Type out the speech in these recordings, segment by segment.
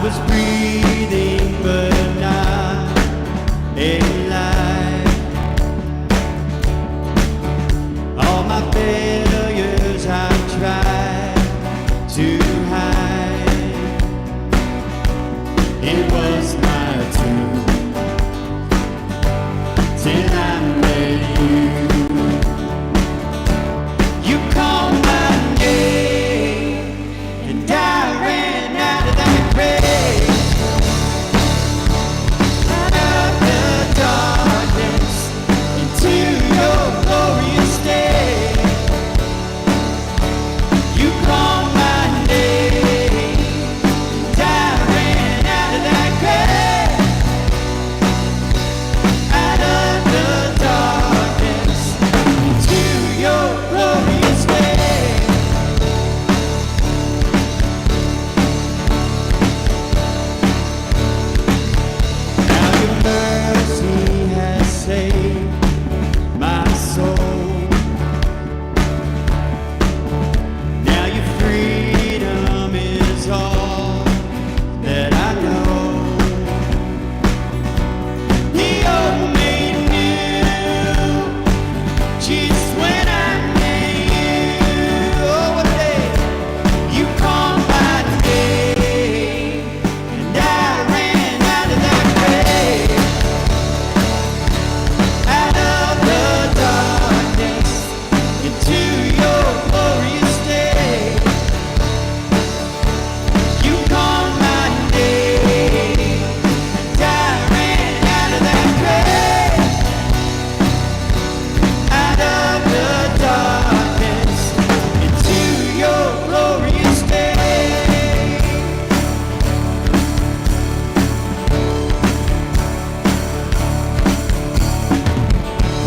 was breathing but not alive. All my failures I tried to hide. It was my tomb till I met you. You called my name and I ran out of that grave, out of the darkness into your glorious day. You called my name and I ran out of that grave, out of the darkness into your glorious day. Now your mercy has saved my soul. Now your freedom is all that I know. The old made new just when I met you. Oh, what a day. You called my name and I ran out of that grave, out of the darkness into your glorious day. You called my name and I ran out of that grave, out of the darkness into your glorious day.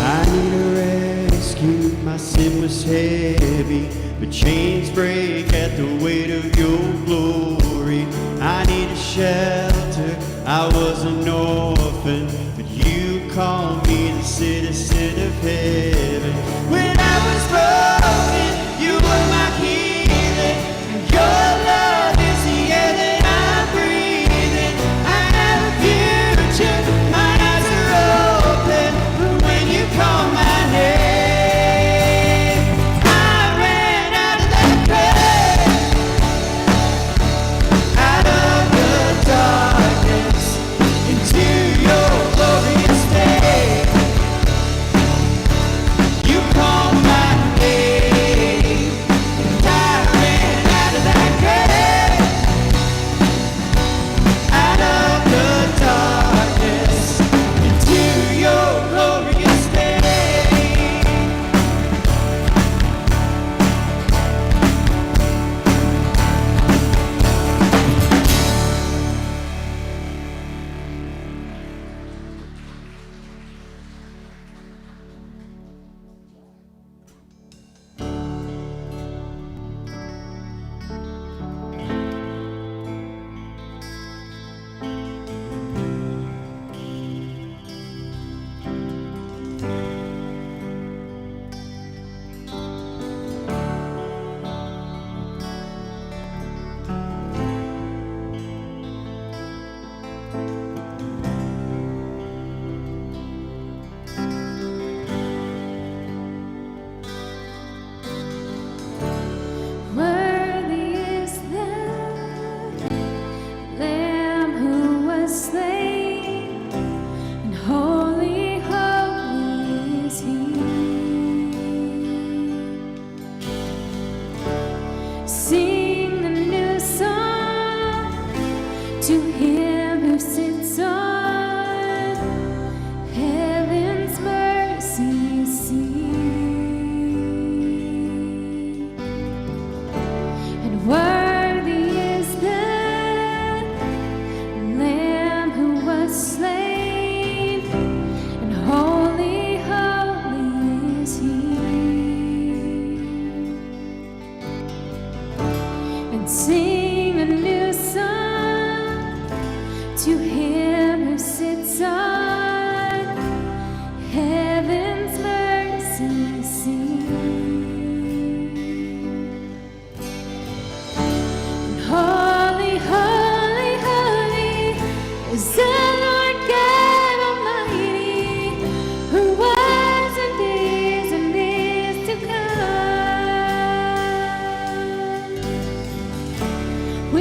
I need a rescue, my sin was heavy, but chains break at the weight of your glory. I need a shelter, I was an orphan, but you called me the citizen of heaven. When I was broken, you were my healing, and your love is the air that I'm breathing. I have a future, my eyes are open, when you call my name. I ran out of that grave, out of the darkness into your glorious day. You called my name and I ran out of that grave, out of the darkness into your glorious day. Worthy is the Lamb who was slain, and holy, holy is He. Sing a new song to Him who sits on heaven's mercy seat. And worthy is the Lamb who was slain, and holy, holy is He. And sing a new song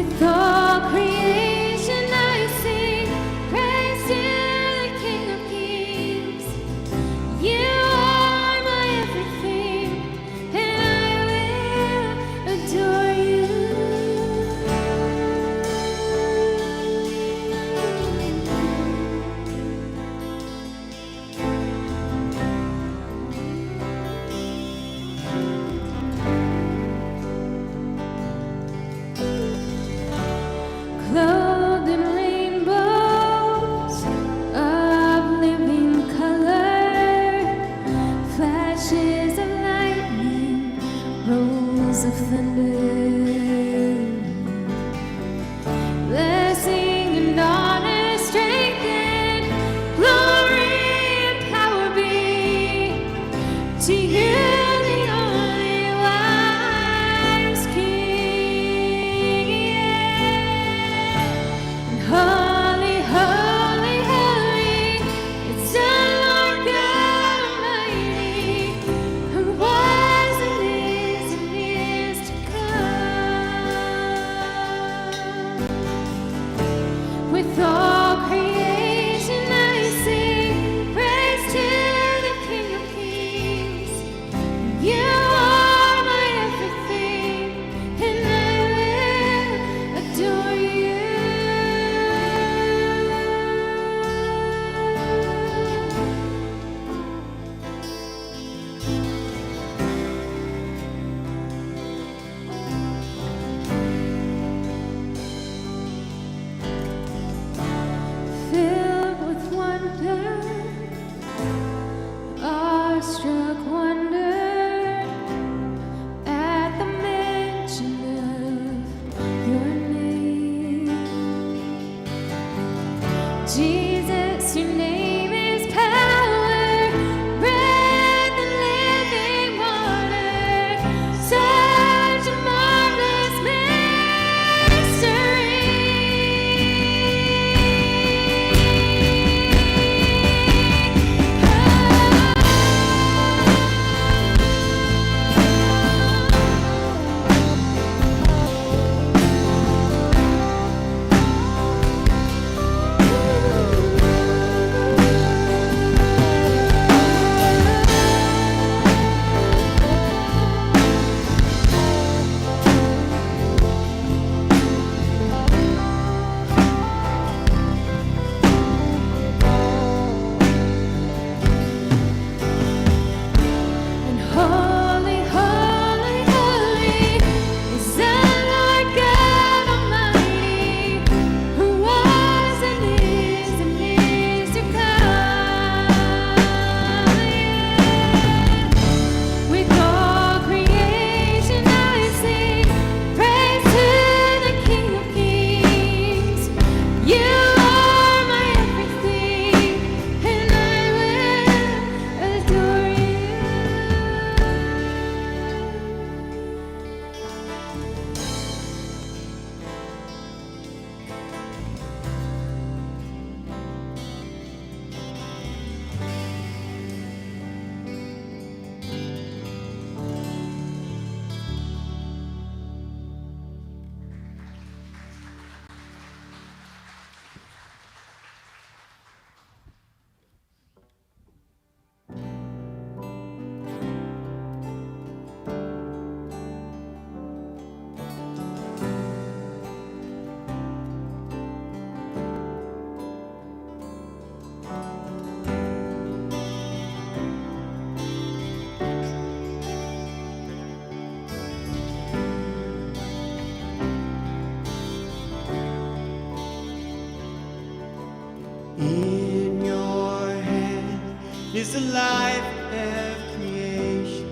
With all creation I sing praise to the King of Kings. You are my everything, and I will adore you. Clothed in rainbows of living color, flashes of lightning, rolls of thunder. Blessing and honor, strength and glory and power be to you, the only wise King. Holy, holy, holy, it's the Lord God Almighty, who was and is to come. With all creation I sing praise to the King of Kings. You are my everything, and I will adore you. Filled with wonder, awestruck wonder at the mention of your name. Jesus, your name is power, breath and living water, such a marvelous And holy, holy, holy is the Lord God Almighty, who was and is to come. With all creation I sing praise to the King of Kings. You are my everything, and I will adore you. In your hand is the life of creation.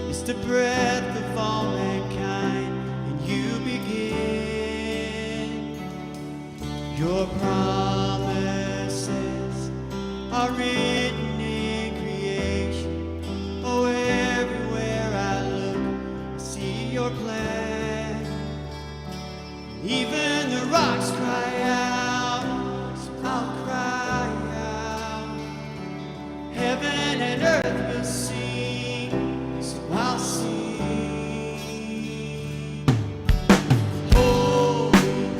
It's the breath of all mankind, and you begin. Your promises are written in creation. Oh, everywhere I look, I see your plan. Even the rocks cry out, so I'll cry out. Heaven and earth will sing, so I'll sing. Holy,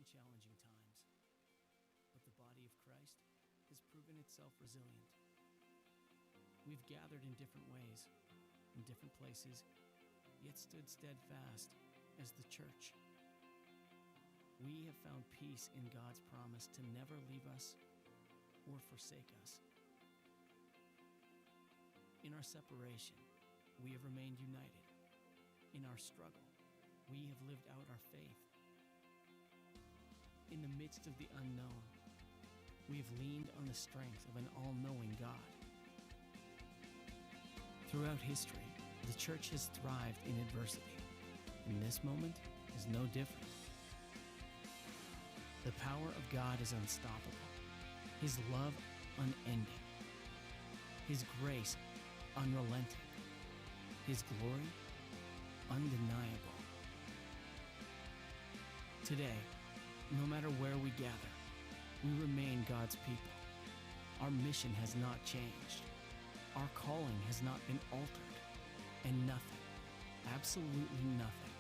challenging times, but the body of Christ has proven itself resilient. We've gathered in different ways, in different places, yet stood steadfast as the church. We have found peace in God's promise to never leave us or forsake us. In our separation, we have remained united. In our struggle, we have lived out our faith. In the midst of the unknown, we have leaned on the strength of an all-knowing God. Throughout history, the church has thrived in adversity, and this moment is no different. The power of God is unstoppable, His love unending, His grace unrelenting, His glory undeniable. Today, no matter where we gather, we remain God's people. Our mission has not changed. Our calling has not been altered. And nothing, absolutely nothing,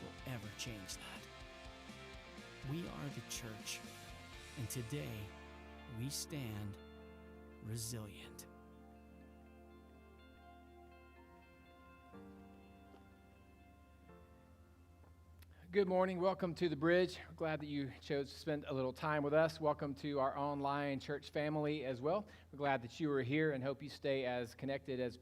will ever change that. We are the church, and today we stand resilient. Good morning. Welcome to The Bridge. We're glad that you chose to spend a little time with us. Welcome to our online church family as well. We're glad that you are here and hope you stay as connected as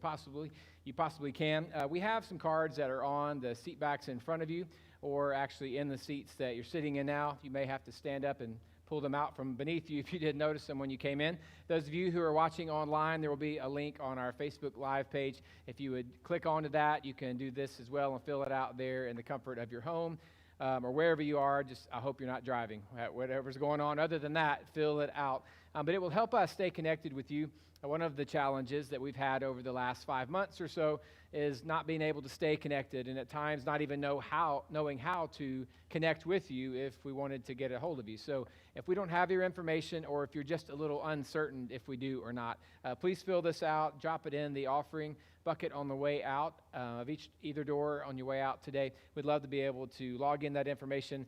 you possibly can. We have some cards that are on the seat backs in front of you, or actually in the seats that you're sitting in now. You may have to stand up and pull them out from beneath you if you didn't notice them when you came in. Those of you who are watching online, there will be a link on our Facebook Live page. If you would click onto that, you can do this as well and fill it out there in the comfort of your home. Or wherever you are, I hope you're not driving. Whatever's going on, other than that, fill it out. But it will help us stay connected with you. One of the challenges that we've had over the last 5 months or so is not being able to stay connected, and at times not even knowing how to connect with you if we wanted to get a hold of you. So if we don't have your information, or if you're just a little uncertain if we do or not, please fill this out. Drop it in the offering bucket on the way out of either door on your way out today. We'd love to be able to log in that information.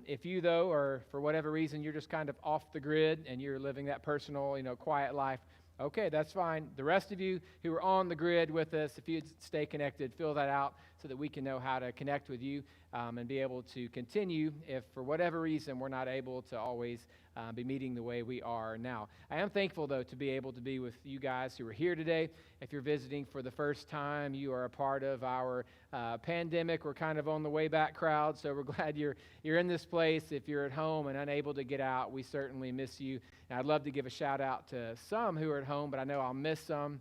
If you, though, or for whatever reason, you're just kind of off the grid and you're living that personal, quiet life, okay, that's fine. The rest of you who are on the grid with us, if you'd stay connected, fill that out so that we can know how to connect with you and be able to continue if for whatever reason we're not able to always be meeting the way we are now. I am thankful, though, to be able to be with you guys who are here today. If you're visiting for the first time, you are a part of our pandemic. We're kind of on the way back crowd, so we're glad you're in this place. If you're at home and unable to get out, we certainly miss you. And I'd love to give a shout out to some who are at home, but I know I'll miss some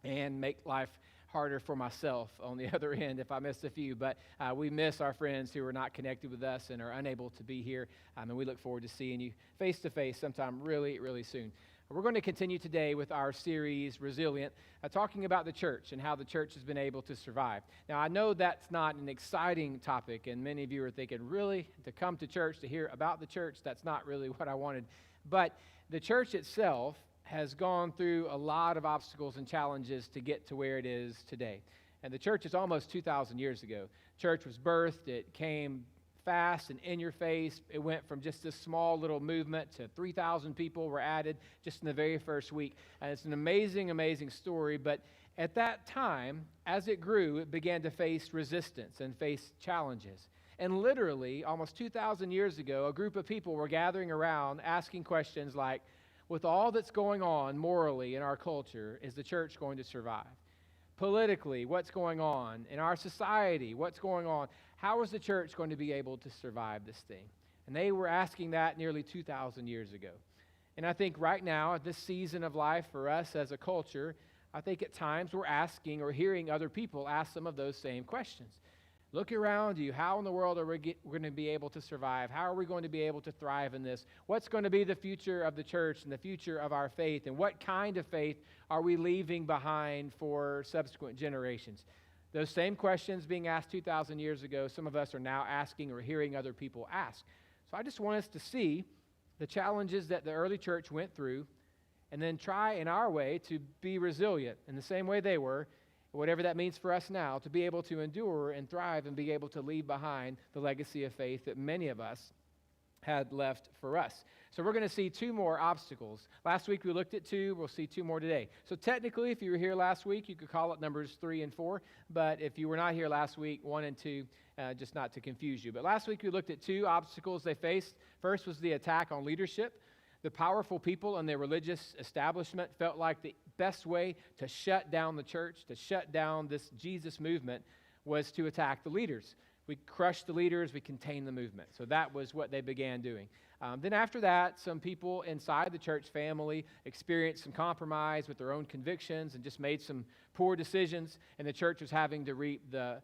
and make life harder for myself on the other end if I miss a few. But we miss our friends who are not connected with us and are unable to be here. And we look forward to seeing you face to face sometime really, really soon. We're going to continue today with our series, Resilient, talking about the church and how the church has been able to survive. Now, I know that's not an exciting topic, and many of you are thinking, really, to come to church to hear about the church? That's not really what I wanted. But the church itself has gone through a lot of obstacles and challenges to get to where it is today. And the church is almost 2,000 years ago. Church was birthed. It came fast and in your face. It went from just this small little movement to 3,000 people were added just in the very first week. And it's an amazing, amazing story. But at that time, as it grew, it began to face resistance and face challenges. And literally, almost 2,000 years ago, a group of people were gathering around asking questions like, with all that's going on morally in our culture, is the church going to survive? Politically, what's going on? In our society, what's going on? How is the church going to be able to survive this thing? And they were asking that nearly 2,000 years ago. And I think right now, at this season of life for us as a culture, I think at times we're asking or hearing other people ask some of those same questions. Look around you. How in the world are we going to be able to survive? How are we going to be able to thrive in this? What's going to be the future of the church and the future of our faith? And what kind of faith are we leaving behind for subsequent generations? Those same questions being asked 2,000 years ago, some of us are now asking or hearing other people ask. So I just want us to see the challenges that the early church went through and then try in our way to be resilient in the same way they were, whatever that means for us now, to be able to endure and thrive and be able to leave behind the legacy of faith that many of us had left for us. So we're going to see two more obstacles. Last week we looked at two. We'll see two more today. So technically, if you were here last week, you could call it numbers 3 and 4. But if you were not here last week, 1 and 2, just not to confuse you. But last week we looked at two obstacles they faced. First was the attack on leadership. The powerful people and their religious establishment felt like the best way to shut down the church, to shut down this Jesus movement, was to attack the leaders. We crushed the leaders, we contained the movement. So that was what they began doing. Then after that, some people inside the church family experienced some compromise with their own convictions and just made some poor decisions, and the church was having to reap the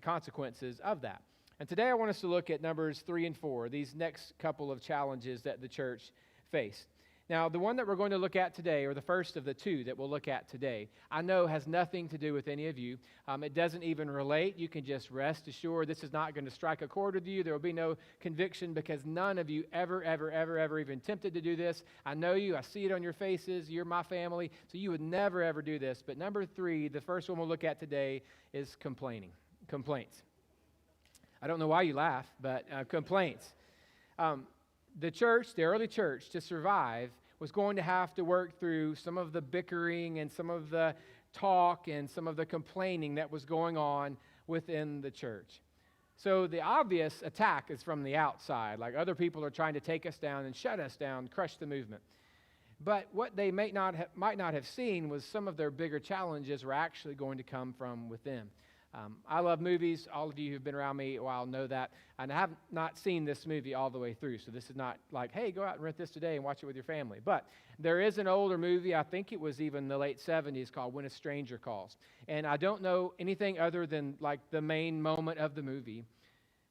consequences of that. And today I want us to look at numbers 3 and 4, these next couple of challenges that the church faced. Now, the one that we're going to look at today, or the first of the two that we'll look at today, I know has nothing to do with any of you. It doesn't even relate. You can just rest assured this is not going to strike a chord with you. There will be no conviction because none of you ever even attempted to do this. I know you. I see it on your faces. You're my family, so you would never, ever do this. But number 3, the first one we'll look at today is complaints. I don't know why you laugh, but complaints. The church, the early church, to survive was going to have to work through some of the bickering and some of the talk and some of the complaining that was going on within the church. So the obvious attack is from the outside, like other people are trying to take us down and shut us down, crush the movement. But what they might not have seen was some of their bigger challenges were actually going to come from within. I love movies. All of you who've been around me a while know that. And I have not seen this movie all the way through. So this is not like, hey, go out and rent this today and watch it with your family. But there is an older movie, I think it was even the late 70s, called When a Stranger Calls. And I don't know anything other than like the main moment of the movie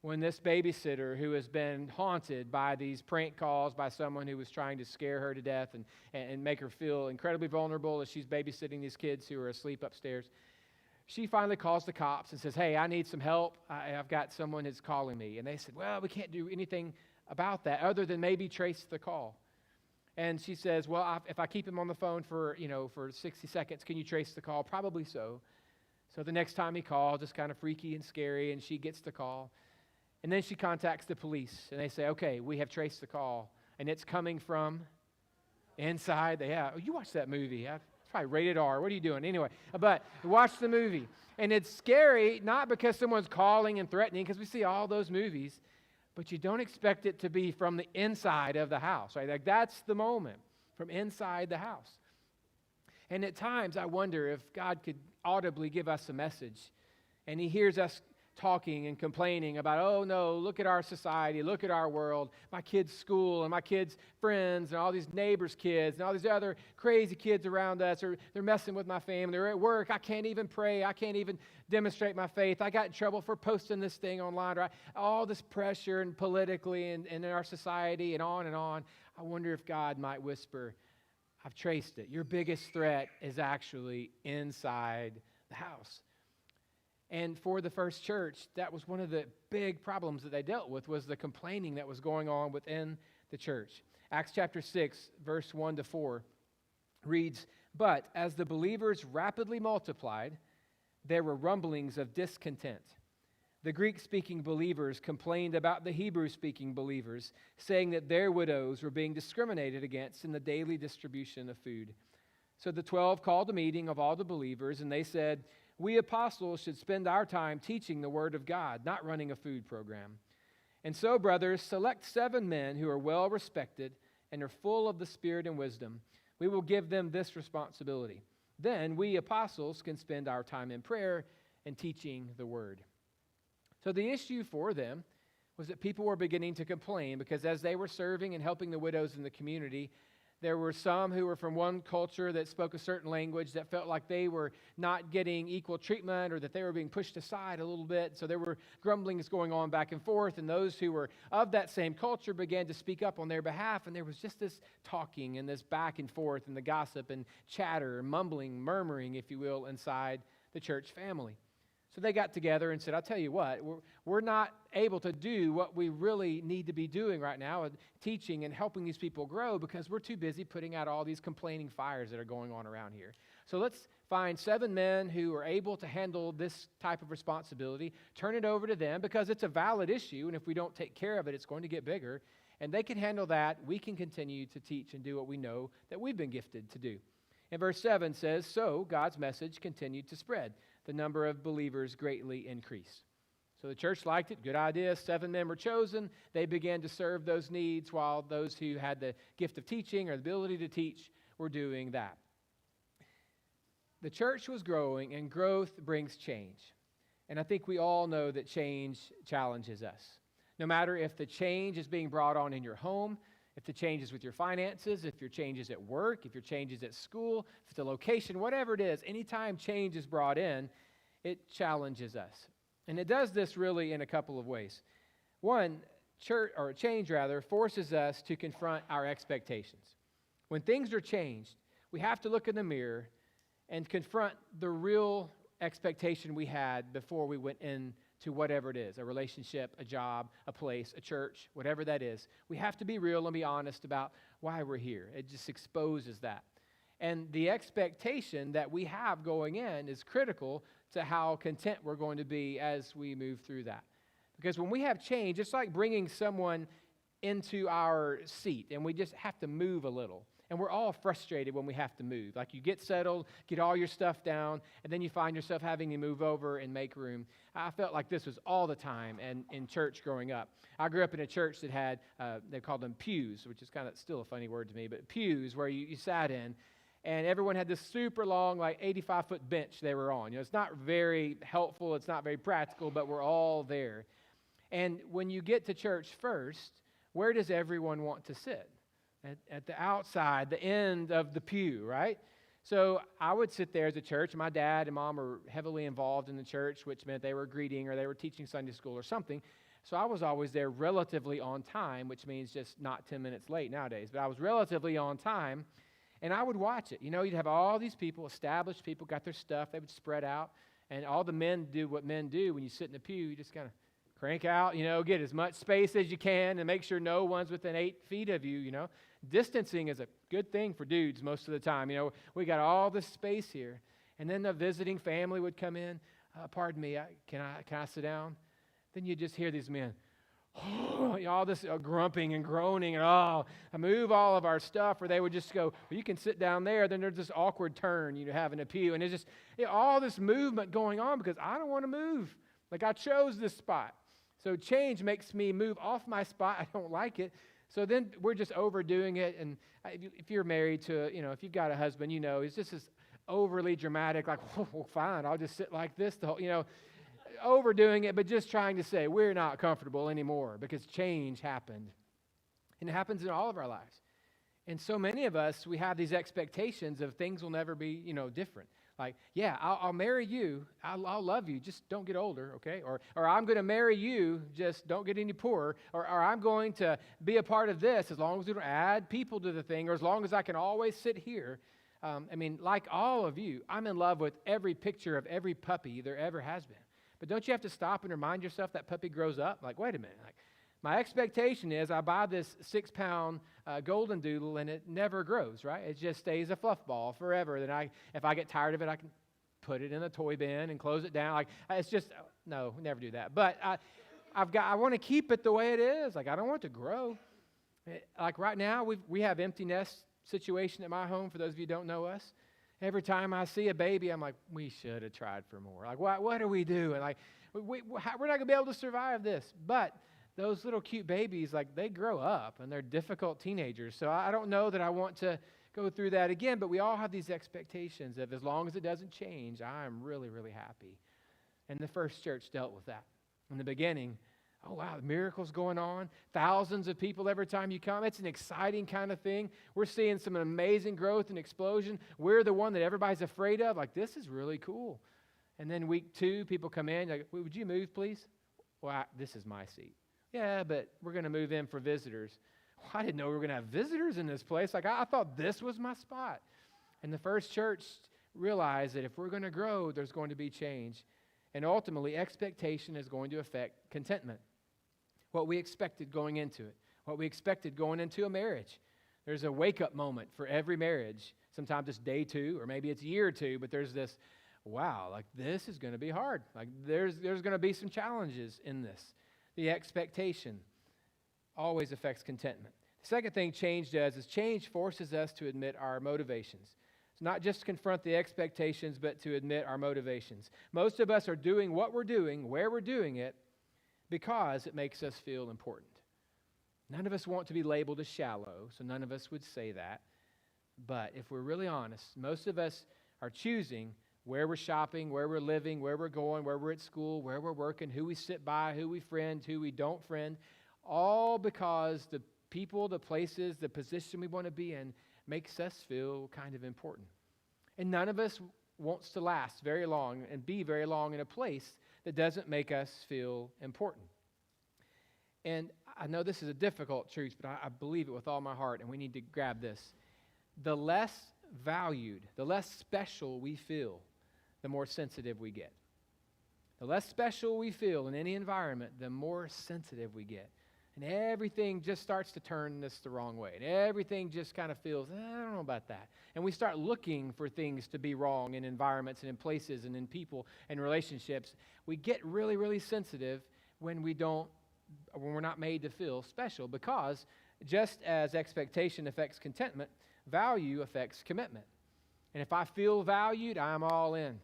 when this babysitter who has been haunted by these prank calls by someone who was trying to scare her to death and make her feel incredibly vulnerable as she's babysitting these kids who are asleep upstairs. She finally calls the cops and says, hey, I need some help. I've got someone who's calling me. And they said, well, we can't do anything about that other than maybe trace the call. And she says, well, if I keep him on the phone for 60 seconds, can you trace the call? Probably so. So the next time he calls, it's kind of freaky and scary, and she gets the call. And then she contacts the police, and they say, okay, we have traced the call, and it's coming from inside. You watched that movie. Probably rated R. What are you doing? Anyway, but watch the movie. And it's scary, not because someone's calling and threatening, because we see all those movies, but you don't expect it to be from the inside of the house, right? Like that's the moment, from inside the house. And at times, I wonder if God could audibly give us a message, and he hears us talking and complaining about, oh no, look at our society, look at our world, my kids' school and my kids' friends and all these neighbors' kids and all these other crazy kids around us, or they're messing with my family, they're at work, I can't even pray, I can't even demonstrate my faith, I got in trouble for posting this thing online, right? All this pressure and politically and in our society and on and on. I wonder if God might whisper, I've traced it. Your biggest threat is actually inside the house. And for the first church, that was one of the big problems that they dealt with, was the complaining that was going on within the church. Acts chapter 6, verse 1 to 4 reads, but as the believers rapidly multiplied, there were rumblings of discontent. The Greek-speaking believers complained about the Hebrew-speaking believers, saying that their widows were being discriminated against in the daily distribution of food. So the 12 called a meeting of all the believers, and they said, we apostles should spend our time teaching the word of God, not running a food program. And so, brothers, select 7 men who are well respected and are full of the Spirit and wisdom. We will give them this responsibility. Then we apostles can spend our time in prayer and teaching the word. So the issue for them was that people were beginning to complain because as they were serving and helping the widows in the community, there were some who were from one culture that spoke a certain language that felt like they were not getting equal treatment or that they were being pushed aside a little bit. So there were grumblings going on back and forth, and those who were of that same culture began to speak up on their behalf, and there was just this talking and this back and forth and the gossip and chatter, mumbling, murmuring, if you will, inside the church family. So they got together and said, I'll tell you what, we're not able to do what we really need to be doing right now, teaching and helping these people grow, because we're too busy putting out all these complaining fires that are going on around here. So let's find 7 men who are able to handle this type of responsibility, turn it over to them because it's a valid issue, and if we don't take care of it, it's going to get bigger. And they can handle that. We can continue to teach and do what we know that we've been gifted to do. And verse 7 says, so God's message continued to spread. The number of believers greatly increased. So the church liked it. Good idea. 7 men were chosen. They began to serve those needs while those who had the gift of teaching or the ability to teach were doing that. The church was growing, and growth brings change. And I think we all know that change challenges us. No matter if the change is being brought on in your home, if the change is with your finances, if your change is at work, if your change is at school, if it's a location, whatever it is, anytime change is brought in, it challenges us. And it does this really in a couple of ways. One, change forces us to confront our expectations. When things are changed, we have to look in the mirror and confront the real expectation we had before we went into whatever it is, a relationship, a job, a place, a church, whatever that is. We have to be real and be honest about why we're here. It just exposes that. And the expectation that we have going in is critical to how content we're going to be as we move through that. Because when we have change, it's like bringing someone into our seat, and we just have to move a little. And we're all frustrated when we have to move. Like you get settled, get all your stuff down, and then you find yourself having to move over and make room. I felt like this was all the time in church growing up. I grew up in a church that had, they called them pews, which is kind of still a funny word to me, but pews where you sat in. And everyone had this super long, like 85-foot bench they were on. You know, it's not very helpful, it's not very practical, but we're all there. And when you get to church first, where does everyone want to sit? At the outside, the end of the pew, right? So I would sit there as a church. My dad and mom were heavily involved in the church, which meant they were greeting or they were teaching Sunday school or something. So I was always there relatively on time, which means just not 10 minutes late nowadays. But I was relatively on time, and I would watch it. You know, you'd have all these people, established people, got their stuff. They would spread out, and all the men do what men do. When you sit in the pew, you just kind of crank out, you know, get as much space as you can and make sure no one's within 8 feet of you, you know. Distancing is a good thing for dudes most of the time. You know, we got all this space here. And then the visiting family would come in. Pardon me, can I sit down? Then you just hear these men, all this grumping and groaning, and I move all of our stuff. Or they would just go, well, you can sit down there. Then there's this awkward turn, you know, having a pew. And it's just all this movement going on because I don't want to move. Like I chose this spot. So change makes me move off my spot. I don't like it. So then we're just overdoing it. And if you're married to, you know, if you've got a husband, you know, it's just this overly dramatic, like, well, fine, I'll just sit like this, you know, overdoing it, but just trying to say we're not comfortable anymore because change happened. And it happens in all of our lives. And so many of us, we have these expectations of things will never be, you know, different. Like, yeah, I'll marry you. I'll love you. Just don't get older, okay? Or I'm going to marry you. Just don't get any poorer. Or I'm going to be a part of this as long as we don't add people to the thing or as long as I can always sit here. I mean, like all of you, I'm in love with every picture of every puppy there ever has been. But don't you have to stop and remind yourself that puppy grows up? Like, wait a minute. Like, my expectation is I buy this 6-pound golden doodle and it never grows, right? It just stays a fluff ball forever. Then if I get tired of it, I can put it in a toy bin and close it down. Like it's just no, never do that. But I want to keep it the way it is. Like I don't want it to grow. Like right now we have empty nest situation at my home. For those of you who don't know us, every time I see a baby, I'm like, we should have tried for more. Like what do we do? And like we're not going to be able to survive this, but those little cute babies, like they grow up and they're difficult teenagers. So I don't know that I want to go through that again, but we all have these expectations of as long as it doesn't change, I'm really, really happy. And the first church dealt with that. In the beginning, oh wow, miracles going on, thousands of people every time you come. It's an exciting kind of thing. We're seeing some amazing growth and explosion. We're the one that everybody's afraid of. Like this is really cool. And then week 2, people come in, like, would you move, please? Well, this is my seat. Yeah, but we're going to move in for visitors. Well, I didn't know we were going to have visitors in this place. Like, I thought this was my spot. And the first church realized that if we're going to grow, there's going to be change. And ultimately, expectation is going to affect contentment. What we expected going into it. What we expected going into a marriage. There's a wake-up moment for every marriage Sometimes it's day 2, or maybe it's year 2, but there's this, wow, like this is going to be hard. Like there's going to be some challenges in this. The expectation always affects contentment. The second thing change does is change forces us to admit our motivations. It's not just to confront the expectations, but to admit our motivations. Most of us are doing what we're doing, where we're doing it, because it makes us feel important. None of us want to be labeled as shallow, so none of us would say that. But if we're really honest, most of us are choosing where we're shopping, where we're living, where we're going, where we're at school, where we're working, who we sit by, who we friend, who we don't friend, all because the people, the places, the position we want to be in makes us feel kind of important. And none of us wants to last very long and be very long in a place that doesn't make us feel important. And I know this is a difficult truth, but I believe it with all my heart, and we need to grab this. The less valued, the less special we feel, the more sensitive we get. The less special we feel in any environment, the more sensitive we get. And everything just starts to turn this the wrong way. And everything just kind of feels, I don't know about that. And we start looking for things to be wrong in environments and in places and in people and relationships. We get really, really sensitive when we're not made to feel special, because just as expectation affects contentment, value affects commitment. And if I feel valued, I'm all in.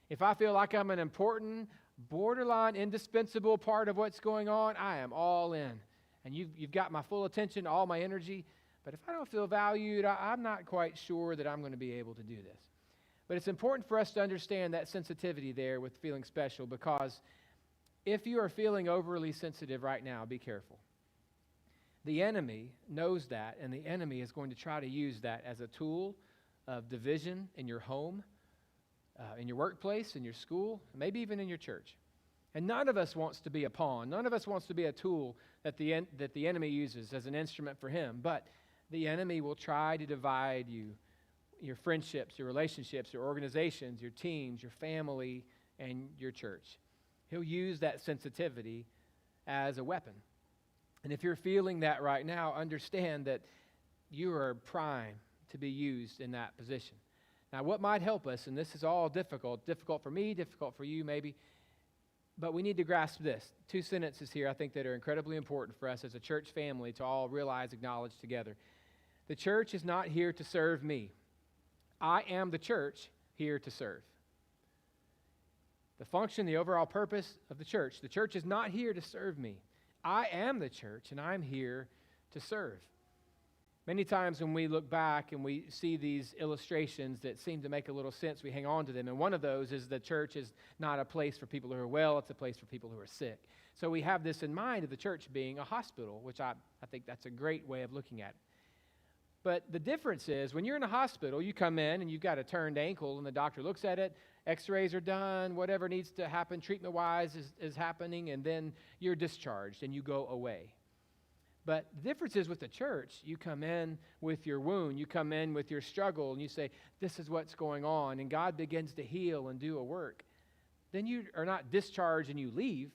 If I feel like I'm an important, borderline, indispensable part of what's going on, I am all in. And you've got my full attention, all my energy. But if I don't feel valued, I'm not quite sure that I'm going to be able to do this. But it's important for us to understand that sensitivity there with feeling special, because if you are feeling overly sensitive right now, be careful. The enemy knows that, and the enemy is going to try to use that as a tool of division in your home, in your workplace, in your school, maybe even in your church. And none of us wants to be a pawn. None of us wants to be a tool that the enemy uses as an instrument for him. But the enemy will try to divide you, your friendships, your relationships, your organizations, your teams, your family, and your church. He'll use that sensitivity as a weapon. And if you're feeling that right now, understand that you are prime to be used in that position. Now, what might help us, and this is all difficult for me, difficult for you maybe, but we need to grasp this. 2 sentences here I think that are incredibly important for us as a church family to all realize, acknowledge together. The church is not here to serve me. I am the church here to serve. The function, the overall purpose of the church is not here to serve me. I am the church, and I'm here to serve. Many times when we look back and we see these illustrations that seem to make a little sense, we hang on to them. And one of those is the church is not a place for people who are well, it's a place for people who are sick. So we have this in mind of the church being a hospital, which I think that's a great way of looking at it. But the difference is when you're in a hospital, you come in and you've got a turned ankle and the doctor looks at it, x-rays are done, whatever needs to happen treatment-wise is happening, and then you're discharged and you go away. But the difference is with the church, you come in with your wound, you come in with your struggle, and you say, this is what's going on, and God begins to heal and do a work. Then you are not discharged and you leave.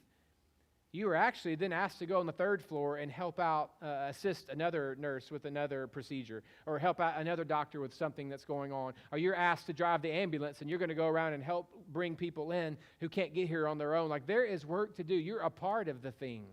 You are actually then asked to go on the 3rd floor and help out, assist another nurse with another procedure, or help out another doctor with something that's going on. Or you're asked to drive the ambulance, and you're going to go around and help bring people in who can't get here on their own. Like, there is work to do. You're a part of the thing.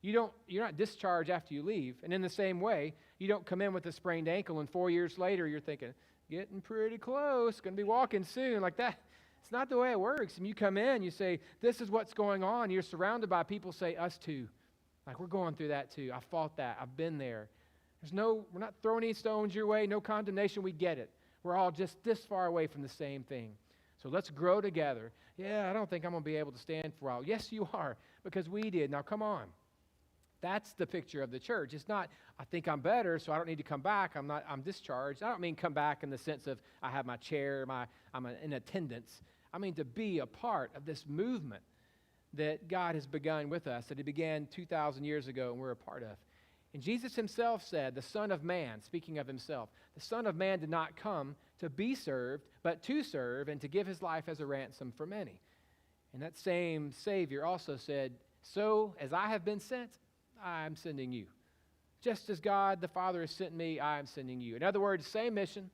You're not discharged after you leave. And in the same way, you don't come in with a sprained ankle and 4 years later you're thinking, getting pretty close, going to be walking soon. Like that. It's not the way it works. And you come in, you say, this is what's going on. You're surrounded by people say, us too. Like, we're going through that too. I fought that. I've been there. We're not throwing any stones your way, no condemnation. We get it. We're all just this far away from the same thing. So let's grow together. Yeah, I don't think I'm going to be able to stand for a while. Yes, you are, because we did. Now, come on. That's the picture of the church. It's not, I think I'm better, so I don't need to come back. I'm discharged. I don't mean come back in the sense of I have my chair, I'm in attendance. I mean to be a part of this movement that God has begun with us, that He began 2,000 years ago and we're a part of. And Jesus Himself said, the Son of Man, speaking of Himself, the Son of Man did not come to be served, but to serve and to give His life as a ransom for many. And that same Savior also said, so as I have been sent, I am sending you. Just as God the Father has sent me, I am sending you. In other words, same mission,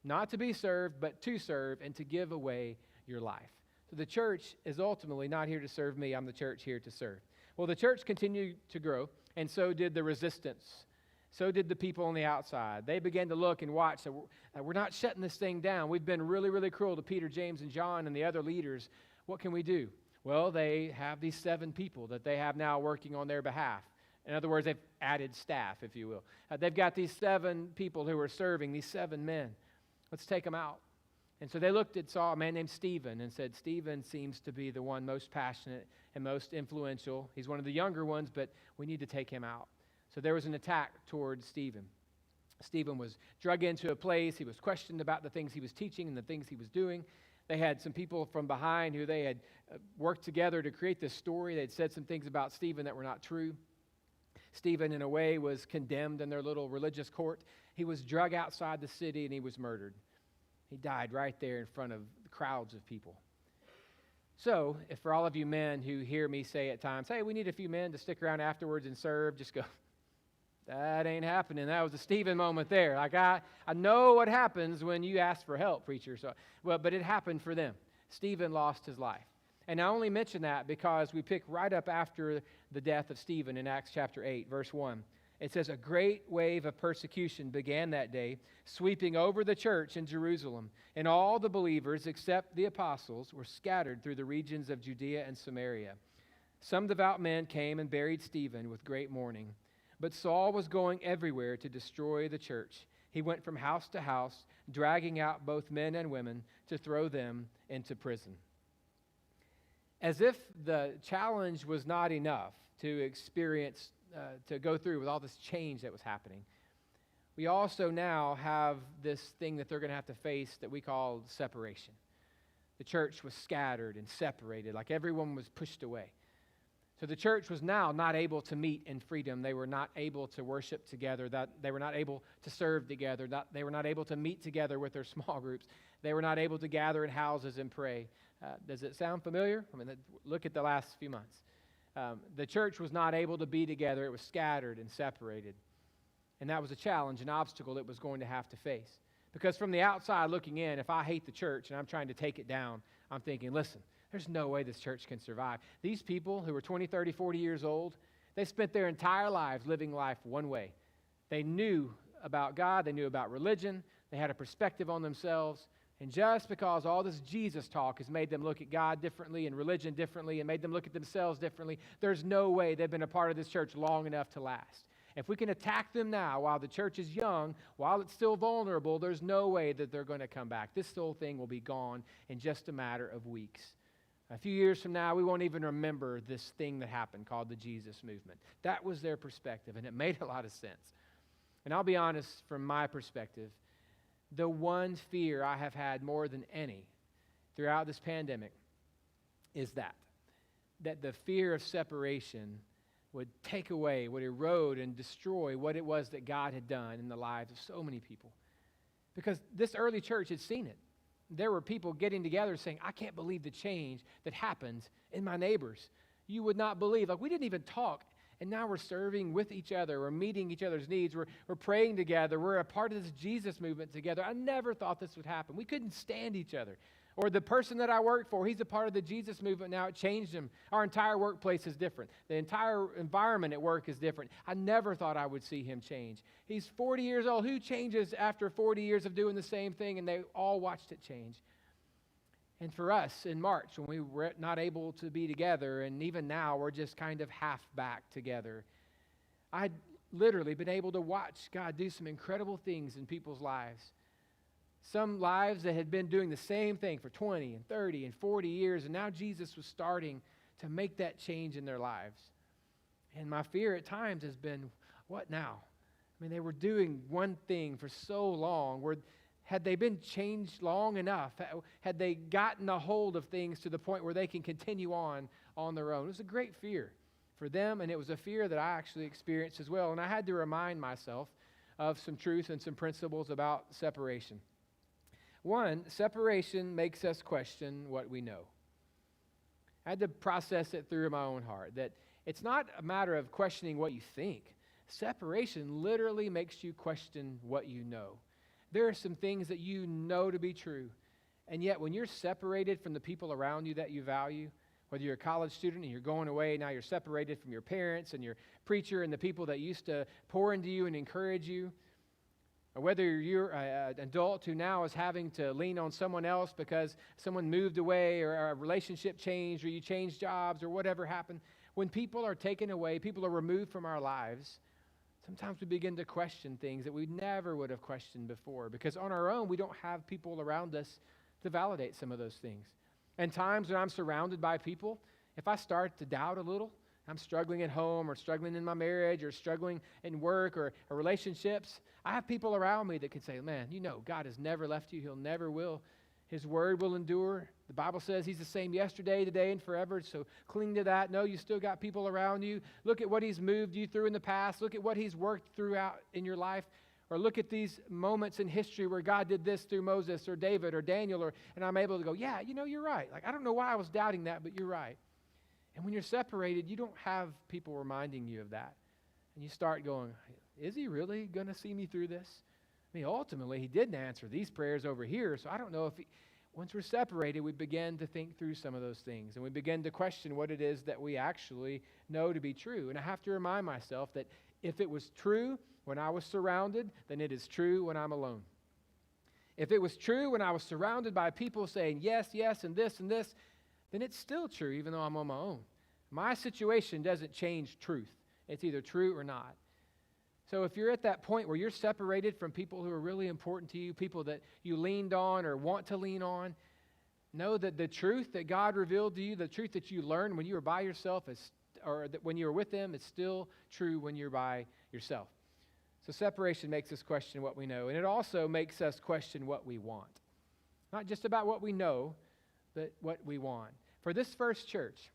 not to be served, but to serve and to give away your life. So the church is ultimately not here to serve me. I'm the church here to serve. Well, the church continued to grow, and so did the resistance. So did the people on the outside. They began to look and watch. So we're not shutting this thing down. We've been really, really cruel to Peter, James, and John and the other leaders. What can we do? Well, they have these 7 people that they have now working on their behalf. In other words, they've added staff, if you will. They've got these 7 people who are serving, these 7 men. Let's take them out. And so they saw a man named Stephen and said, Stephen seems to be the one most passionate and most influential. He's one of the younger ones, but we need to take him out. So there was an attack towards Stephen. Stephen was drug into a place. He was questioned about the things he was teaching and the things he was doing. They had some people from behind who they had worked together to create this story. They'd said some things about Stephen that were not true. Stephen, in a way, was condemned in their little religious court. He was drug outside the city and he was murdered. He died right there in front of crowds of people. So, if for all of you men who hear me say at times, hey, we need a few men to stick around afterwards and serve, just go, that ain't happening. That was a Stephen moment there. Like, I know what happens when you ask for help, preacher. But it happened for them. Stephen lost his life. And I only mention that because we pick right up after the death of Stephen in Acts chapter 8, verse 1. It says, a great wave of persecution began that day, sweeping over the church in Jerusalem. And all the believers, except the apostles, were scattered through the regions of Judea and Samaria. Some devout men came and buried Stephen with great mourning. But Saul was going everywhere to destroy the church. He went from house to house, dragging out both men and women to throw them into prison. As if the challenge was not enough to experience, to go through with all this change that was happening, we also now have this thing that they're going to have to face that we call separation. The church was scattered and separated, like everyone was pushed away. So the church was now not able to meet in freedom. They were not able to worship together. They were not able to serve together. They were not able to meet together with their small groups. They were not able to gather in houses and pray. Does it sound familiar? I mean, look at the last few months. The church was not able to be together. It was scattered and separated. And that was a challenge, an obstacle it was going to have to face. Because from the outside looking in, if I hate the church and I'm trying to take it down, I'm thinking, listen, there's no way this church can survive. These people who were 20, 30, 40 years old, they spent their entire lives living life one way. They knew about God. They knew about religion. They had a perspective on themselves. And just because all this Jesus talk has made them look at God differently and religion differently and made them look at themselves differently, there's no way they've been a part of this church long enough to last. If we can attack them now while the church is young, while it's still vulnerable, there's no way that they're going to come back. This whole thing will be gone in just a matter of weeks. A few years from now, we won't even remember this thing that happened called the Jesus movement. That was their perspective, and it made a lot of sense. And I'll be honest, from my perspective, the one fear I have had more than any throughout this pandemic is that the fear of separation would take away, would erode and destroy what it was that God had done in the lives of so many people. Because this early church had seen it. There were people getting together saying, I can't believe the change that happens in my neighbors. You would not believe. Like, we didn't even talk, and now we're serving with each other. We're meeting each other's needs. We're praying together. We're a part of this Jesus movement together. I never thought this would happen. We couldn't stand each other. Or the person that I worked for, he's a part of the Jesus movement now. It changed him. Our entire workplace is different. The entire environment at work is different. I never thought I would see him change. He's 40 years old. Who changes after 40 years of doing the same thing? And they all watched it change. And for us in March, when we were not able to be together, and even now we're just kind of half back together, I'd literally been able to watch God do some incredible things in people's lives. Some lives that had been doing the same thing for 20 and 30 and 40 years, and now Jesus was starting to make that change in their lives. And my fear at times has been, what now? I mean, they were doing one thing for so long. Had they been changed long enough? Had they gotten a hold of things to the point where they can continue on their own? It was a great fear for them, and it was a fear that I actually experienced as well. And I had to remind myself of some truth and some principles about separation. One, separation makes us question what we know. I had to process it through my own heart, that it's not a matter of questioning what you think. Separation literally makes you question what you know. There are some things that you know to be true. And yet, when you're separated from the people around you that you value, whether you're a college student and you're going away, now you're separated from your parents and your preacher and the people that used to pour into you and encourage you, or whether you're an adult who now is having to lean on someone else because someone moved away or a relationship changed or you changed jobs or whatever happened, when people are taken away, people are removed from our lives, sometimes we begin to question things that we never would have questioned before because on our own, we don't have people around us to validate some of those things. And times when I'm surrounded by people, if I start to doubt a little, I'm struggling at home or struggling in my marriage or struggling in work or relationships, I have people around me that can say, man, you know, God has never left you. He'll never will. His word will endure. The Bible says he's the same yesterday, today, and forever, so cling to that. No, you still got people around you. Look at what he's moved you through in the past. Look at what he's worked throughout in your life. Or look at these moments in history where God did this through Moses or David or Daniel, and I'm able to go, yeah, you know, you're right. Like, I don't know why I was doubting that, but you're right. And when you're separated, you don't have people reminding you of that. And you start going, is he really going to see me through this? I mean, ultimately, he didn't answer these prayers over here, so I don't know if once we're separated, we begin to think through some of those things, and we begin to question what it is that we actually know to be true. And I have to remind myself that if it was true when I was surrounded, then it is true when I'm alone. If it was true when I was surrounded by people saying yes, yes, and this, then it's still true even though I'm on my own. My situation doesn't change truth. It's either true or not. So if you're at that point where you're separated from people who are really important to you, people that you leaned on or want to lean on, know that the truth that God revealed to you, the truth that you learned when you were by yourself, or that when you were with them, is still true when you're by yourself. So separation makes us question what we know, and it also makes us question what we want. Not just about what we know, but what we want. For this first church,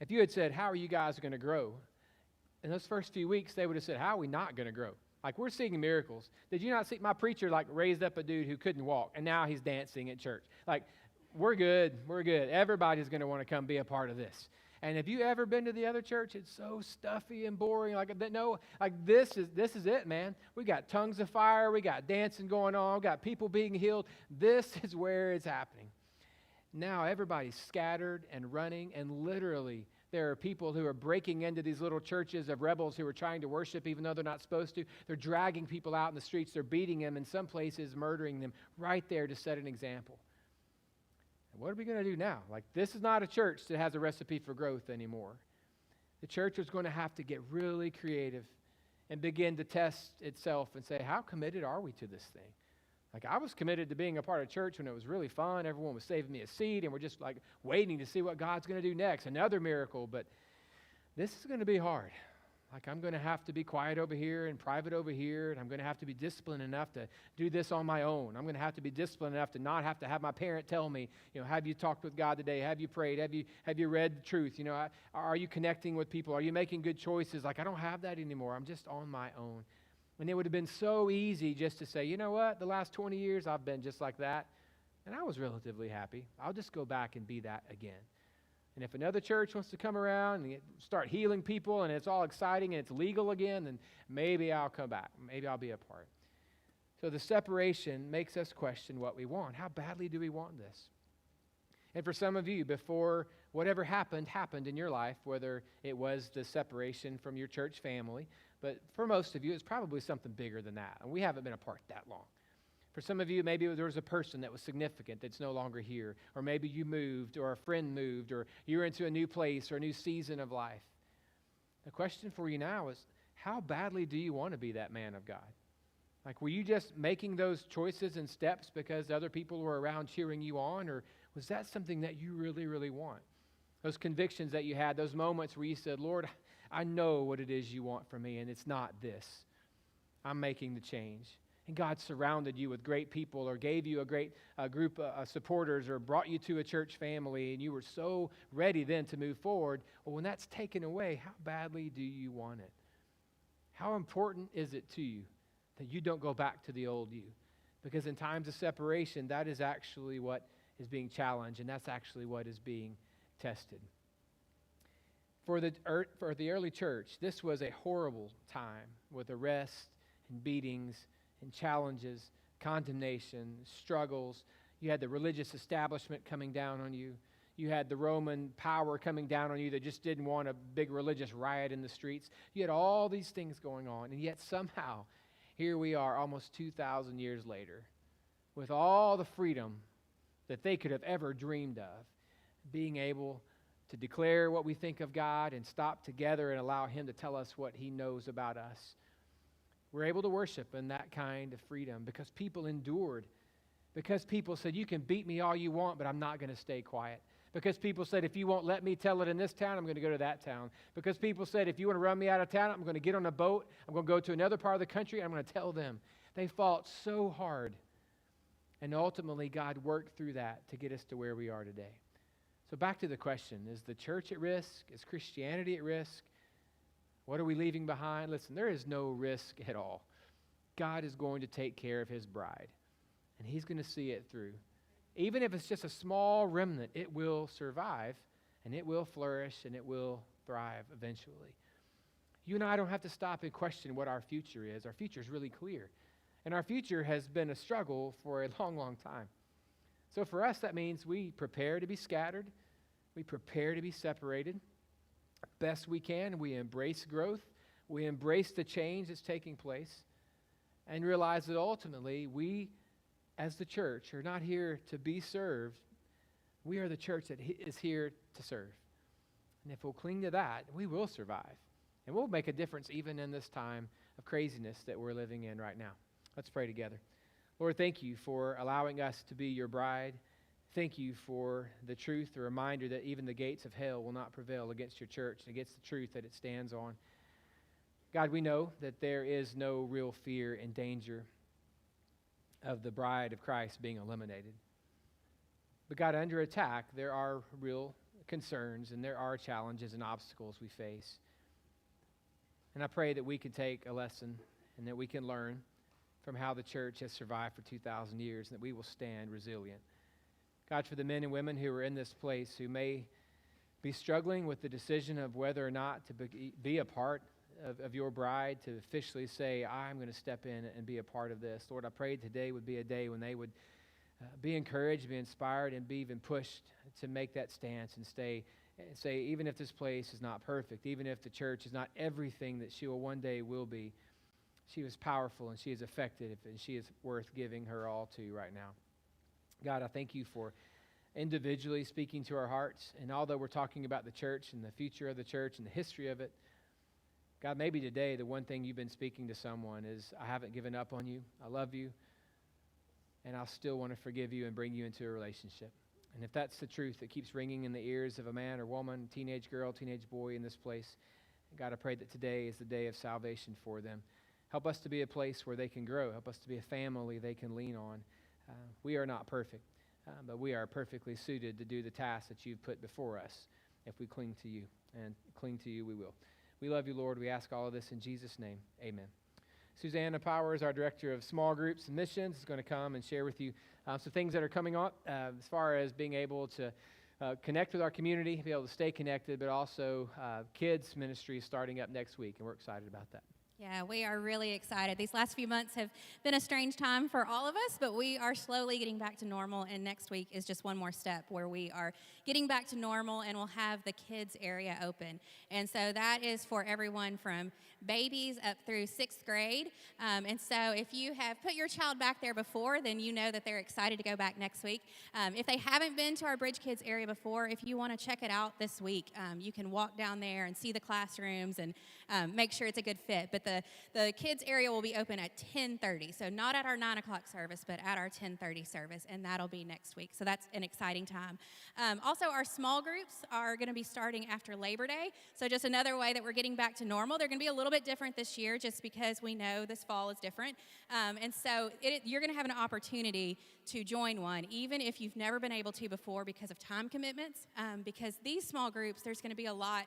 if you had said, how are you guys going to grow? In those first few weeks, they would have said, how are we not going to grow? Like, we're seeing miracles. Did you not see my preacher, like, raised up a dude who couldn't walk, and now he's dancing at church? Like, we're good. Everybody's going to want to come be a part of this. And have you ever been to the other church? It's so stuffy and boring. This is it, man. We got tongues of fire. We got dancing going on. We got people being healed. This is where it's happening. Now everybody's scattered and running, and literally there are people who are breaking into these little churches of rebels who are trying to worship even though they're not supposed to. They're dragging people out in the streets. They're beating them, in some places murdering them right there to set an example. What are we going to do now? Like, this is not a church that has a recipe for growth anymore. The church is going to have to get really creative and begin to test itself and say, how committed are we to this thing? Like, I was committed to being a part of church when it was really fun. Everyone was saving me a seat, and we're just like waiting to see what God's going to do next. Another miracle, but this is going to be hard. Like, I'm going to have to be quiet over here and private over here, and I'm going to have to be disciplined enough to do this on my own. I'm going to have to be disciplined enough to not have to have my parent tell me, have you talked with God today? Have you prayed? Have you read the truth? Are you connecting with people? Are you making good choices? Like, I don't have that anymore. I'm just on my own. And it would have been so easy just to say, you know what? The last 20 years, I've been just like that, and I was relatively happy. I'll just go back and be that again. And if another church wants to come around and start healing people and it's all exciting and it's legal again, then maybe I'll come back. Maybe I'll be a part. So the separation makes us question what we want. How badly do we want this? And for some of you, before whatever happened in your life, whether it was the separation from your church family, but for most of you, it's probably something bigger than that. And we haven't been apart that long. For some of you, maybe there was a person that was significant that's no longer here. Or maybe you moved, or a friend moved, or you were into a new place or a new season of life. The question for you now is, how badly do you want to be that man of God? Like, were you just making those choices and steps because other people were around cheering you on? Or was that something that you really, really want? Those convictions that you had, those moments where you said, Lord, I know what it is you want from me, and it's not this. I'm making the change. And God surrounded you with great people, or gave you a great group of supporters, or brought you to a church family, and you were so ready then to move forward. Well, when that's taken away, how badly do you want it? How important is it to you that you don't go back to the old you? Because in times of separation, that is actually what is being challenged, and that's actually what is being tested. For the early church, this was a horrible time with arrests and beatings and challenges, condemnation, struggles. You had the religious establishment coming down on you. You had the Roman power coming down on you that just didn't want a big religious riot in the streets. You had all these things going on, and yet somehow, here we are almost 2,000 years later, with all the freedom that they could have ever dreamed of, being able to declare what we think of God and stop together and allow Him to tell us what He knows about us. We're able to worship in that kind of freedom because people endured, because people said, you can beat me all you want, but I'm not going to stay quiet. Because people said, if you won't let me tell it in this town, I'm going to go to that town. Because people said, if you want to run me out of town, I'm going to get on a boat, I'm going to go to another part of the country, and I'm going to tell them. They fought so hard. And ultimately, God worked through that to get us to where we are today. So back to the question, is the church at risk? Is Christianity at risk? What are we leaving behind? Listen, there is no risk at all. God is going to take care of His bride, and He's going to see it through. Even if it's just a small remnant, it will survive, and it will flourish, and it will thrive eventually. You and I don't have to stop and question what our future is. Our future is really clear. And our future has been a struggle for a long, long time. So for us, that means we prepare to be scattered. We prepare to be separated. Best we can, we embrace growth. We embrace the change that's taking place. And realize that ultimately, we, as the church, are not here to be served. We are the church that is here to serve. And if we'll cling to that, we will survive. And we'll make a difference even in this time of craziness that we're living in right now. Let's pray together. Lord, thank you for allowing us to be your bride. Thank you for the truth, the reminder that even the gates of hell will not prevail against your church, against the truth that it stands on. God, we know that there is no real fear and danger of the bride of Christ being eliminated. But God, under attack, there are real concerns and there are challenges and obstacles we face. And I pray that we can take a lesson and that we can learn from how the church has survived for 2,000 years and that we will stand resilient. God, for the men and women who are in this place who may be struggling with the decision of whether or not to be a part of your bride, to officially say, I'm going to step in and be a part of this. Lord, I pray today would be a day when they would be encouraged, be inspired, and be even pushed to make that stance and say, even if this place is not perfect, even if the church is not everything that she one day will be, she is powerful and she is effective and she is worth giving her all to right now. God, I thank you for individually speaking to our hearts. And although we're talking about the church and the future of the church and the history of it, God, maybe today the one thing you've been speaking to someone is, I haven't given up on you. I love you. And I still want to forgive you and bring you into a relationship. And if that's the truth that keeps ringing in the ears of a man or woman, teenage girl, teenage boy in this place, God, I pray that today is the day of salvation for them. Help us to be a place where they can grow. Help us to be a family they can lean on. We are not perfect, but we are perfectly suited to do the task that you've put before us if we cling to you. And cling to you we will. We love you, Lord. We ask all of this in Jesus' name. Amen. Susanna Powers, our Director of Small Groups and Missions, is going to come and share with you some things that are coming up as far as being able to connect with our community, be able to stay connected, but also kids ministry starting up next week, and we're excited about that. Yeah, we are really excited. These last few months have been a strange time for all of us, but we are slowly getting back to normal, and next week is just one more step where we are getting back to normal, and we'll have the kids area open. And so that is for everyone from babies up through 6th grade. And so if you have put your child back there before, then you know that they're excited to go back next week. If they haven't been to our Bridge Kids area before, if you want to check it out this week, you can walk down there and see the classrooms and make sure it's a good fit. But the kids area will be open at 10:30, so not at our 9 o'clock service, but at our 10:30 service, and that'll be next week. So that's an exciting time. Also, our small groups are going to be starting after Labor Day, so just another way that we're getting back to normal. They're going to be a little bit different this year just because we know this fall is different. And so you're going to have an opportunity to join one, even if you've never been able to before because of time commitments, because these small groups, there's going to be a lot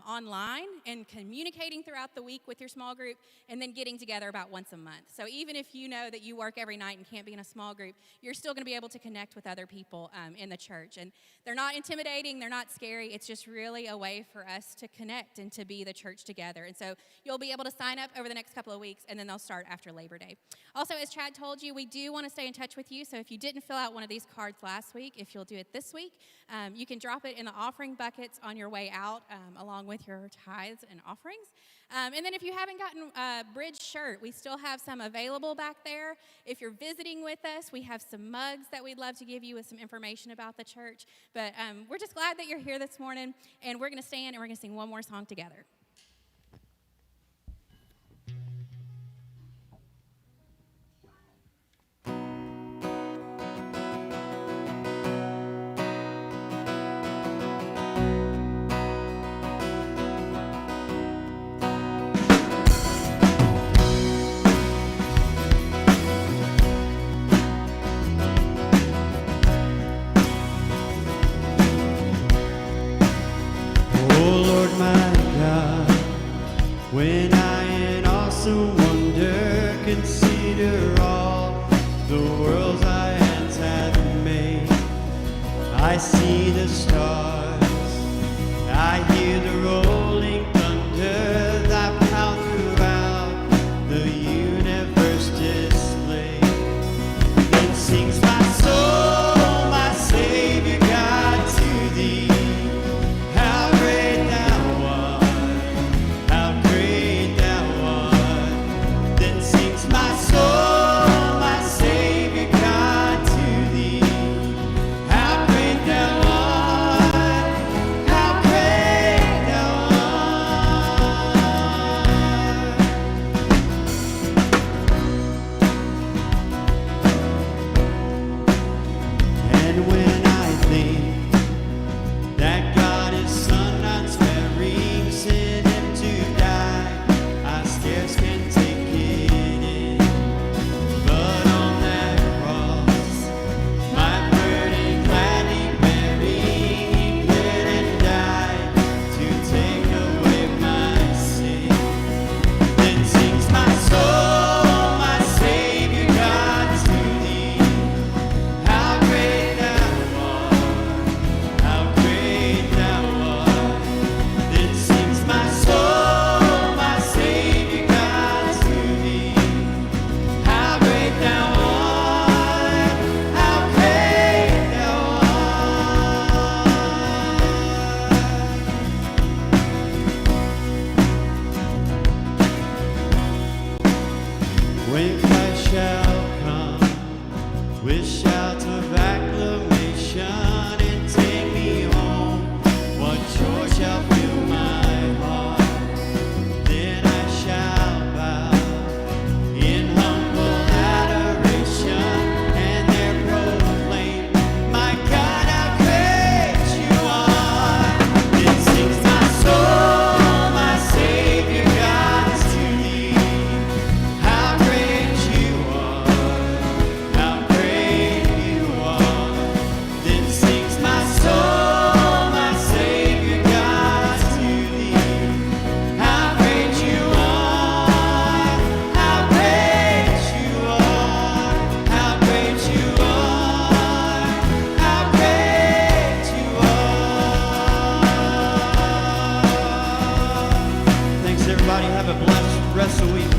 online and communicating throughout the week with your small group, and then getting together about once a month. So even if you know that you work every night and can't be in a small group, you're still going to be able to connect with other people in the church. And they're not intimidating, they're not scary. It's just really a way for us to connect and to be the church together. And so you'll be able to sign up over the next couple of weeks, and then they'll start after Labor Day. Also, as Chad told you, we do want to stay in touch with you. So if you didn't fill out one of these cards last week, if you'll do it this week, you can drop it in the offering buckets on your way out, along with your tithes and offerings. And then if you haven't gotten a Bridge shirt, we still have some available back there. If you're visiting with us, we have some mugs that we'd love to give you with some information about the church. But we're just glad that you're here this morning, and we're going to stand and we're going to sing one more song together. Oh Lord my God, when I in awesome wonder consider all the worlds thy hands have made, I see the stars, I hear the rolling thunder, thy power throughout the universe displayed. Then sings my soul, my Savior God, to thee. How great thou art, how great thou art. Then sings my soul, my Savior God, to thee. How great thou art, how great thou art. And when I think that God his Son not sparing, sent him to die, I scarce can take it in. But on that cross, my burden gladly bearing, he bled and died to take away my sin. Then sings my soul, my Savior God, to thee. How great thou art, how great thou art. Then sings my soul, my Savior God, to thee. How great thou art, how great thou art. When Christ shall come with shouts of acclamation and take me home, what joy shall fill my heart? Then I shall bow in humble adoration and there proclaim, my God, how great you are. Then sings my soul, my Savior God, to thee. How great you are, how great you are. Then sings my soul, my Savior God, to thee. How great you are, how great you are, how great you are, how great you are. Thanks everybody, have a blessed rest of the week.